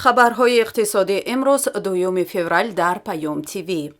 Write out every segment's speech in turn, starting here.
хабарҳои иқтисодӣ имрӯз 2 феврал дар Паём ТВ.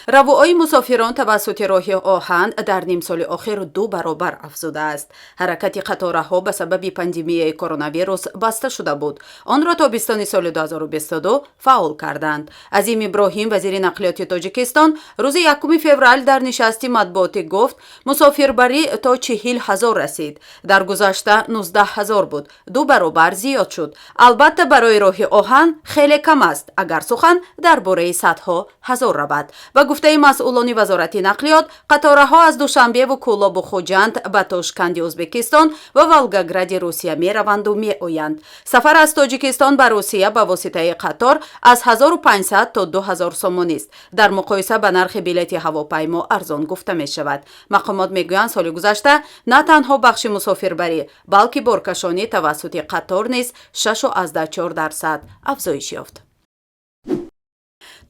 равои мусофирон тавассути роҳи оҳан дар нимсоли охир 2 баробар афзудааст. ҳаракати қатораҳо ба сабаби пандемияи коронавирус баста шуда буд. Онро тобистони соли 2022 фаъол карданд. Азим Иброҳим, вазири нақлиёти Тоҷикистон, рӯзи 1 феврал дар нишасти матбуотӣ гуфт, мусофирбарӣ то 40 000 расид. Дар гузашта 19 000 буд. 2 баробар зиёд шуд. Албатта барои роҳи оҳан хеле кам аст, агар сухан дар бораи садҳо ҳазор равад. Ба гуфтаи масъулони вазорати нақлиёт, қатораҳо аз Душанбеву Кӯлобу Хуҷанд ба Тошканди Ӯзбекистон ва Волгогради Русия мераванду меоянд. Сафар аз Тоҷикистон ба Русия ба воситаи қатор аз 1500 то 2000 сомонист. Дар муқоиса ба нархи билети ҳавопаймо арзон гуфта мешавад. мақомот мегӯянд, соли гузашта на танҳо бахши мусофирбарӣ, балки боркашонӣ тавассути қатор низ 6.4% афзоиш ёфт.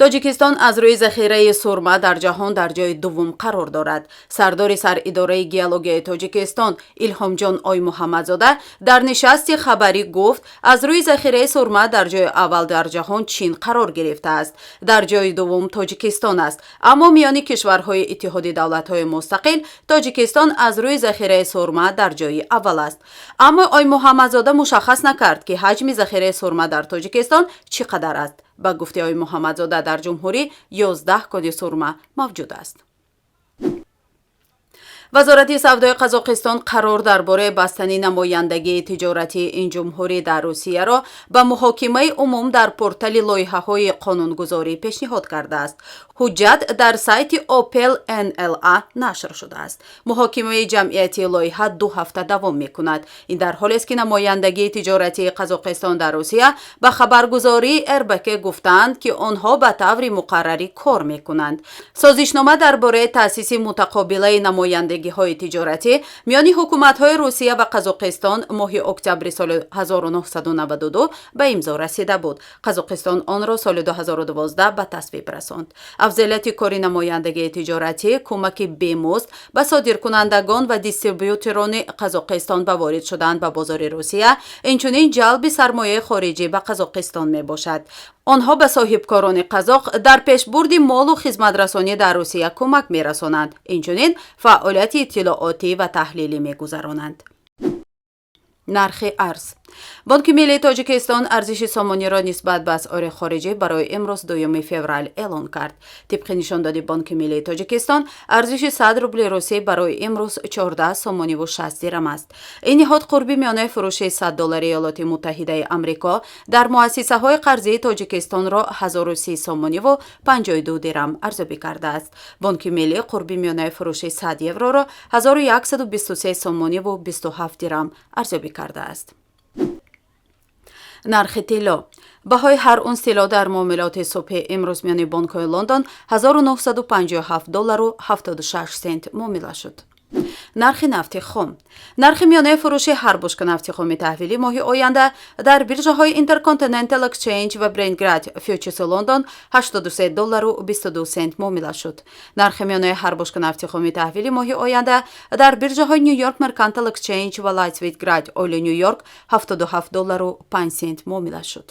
тоҷикистон аз рӯи захираи сурма дар ҷаҳон дар ҷойи дуввум қарор дорад. сардори саридораи геологияи Тоҷикистон Илҳомҷон Оймуҳаммадзода дар нишасти хабарӣ гуфт, аз рӯи захираи сурма дар ҷойи аввал дар ҷаҳон Чин қарор гирифтааст. дар ҷойи дуввум Тоҷикистон аст. аммо миёни кишварҳои иттиҳоди давлатҳои мустақил Тоҷикистон аз рӯи захираи сурма дар ҷойи аввал аст. аммо Оймуҳаммадзода мушаххас накард, ки ҳаҷми захираи сурма дар Тоҷикистон чӣ қадар аст. ба гуфти Оймуҳаммадзода, дар ҷумҳурӣ 11 кони сурма мавҷуд аст. вазорати савдои Қазоқистон қарор дар бораи бастани намояндагии тиҷоратии ин ҷумҳурӣ дар Русияро ба муҳокимаи умум дар портали лоиҳаҳои қонунгузорӣ пешниҳод кардааст. ҳуҷҷат дар сайти Opel NLA нашр шудааст. муҳокимаи ҷамъиятии лоиҳа 2 ҳафта давом мекунад. ин дар ҳолест, ки намояндагии тиҷоратии Қазоқистон дар Русия ба хабаргузории РБК гуфтанд, ки онҳо ба таври муқаррарӣ кор мекунанд. созишнома дар бораи таъсиси мутақобилаи намояндагиҳои тиҷоратӣ миёни ҳукуматҳои Русия ва Қазоқистон моҳи октябри соли 1992 ба имзо расида буд. Қазоқистон онро соли 2012 ба тасвиб расонд. афзалияти кори намояндагии тиҷоратӣ кӯмаки бемузд ба содиркунандагон ва дистрибьютерони Қазоқистон ба ворид шудан ба бозори Русия, инчунин ҷалби сармояи хориҷӣ ба Қазоқистон мебошад. онҳо ба соҳибкорони қазоқ дар пешбурди молу хизматрасонӣ дар Русия кӯмак мерасонанд, инчунин фаъолияти иттилоотӣ ва таҳлилӣ мегузаронанд. нархи арз. бонки миллии Тоҷикистон арзиши сомониро нисбат ба асъори хориҷӣ барои имрӯз 2 феврал эълон кард. тибқи нишондоди Бонки миллии Тоҷикистон, арзиши 100 рубли русӣ барои имрӯз 14 сомониву 60 дирам аст. ин ниҳод қурби миёнаи фурӯши $100 Иёлоти Муттаҳидаи Амрико дар муассисаҳои қарзии Тоҷикистонро 1030 сомониву 52 дирам арзёбӣ кардааст. Бонки миллӣ қурби миёнаи фурӯши 100 евроро 1123 сомониву 27 дирам арзёбӣ кардааст. нархи тилло. баҳои ҳар унс тилло дар муомилоти субҳи имрӯз миёни бонкҳои Лондон $1957.76 муомила шуд. нархи нафти хом. нархи миёнаи фурӯши ҳар бушка нафти хоми таҳвилӣ моҳи оянда дар биржаҳои Intercontinental Exchange ва Brent Futures London $83.22 муомила шуд. нархи миёнаи ҳар бушка нафти хоми таҳвилӣ моҳи оянда дар биржаҳои New York Mercantile Exchange ва Lightsweight Oil New York $77.05 муомила шуд.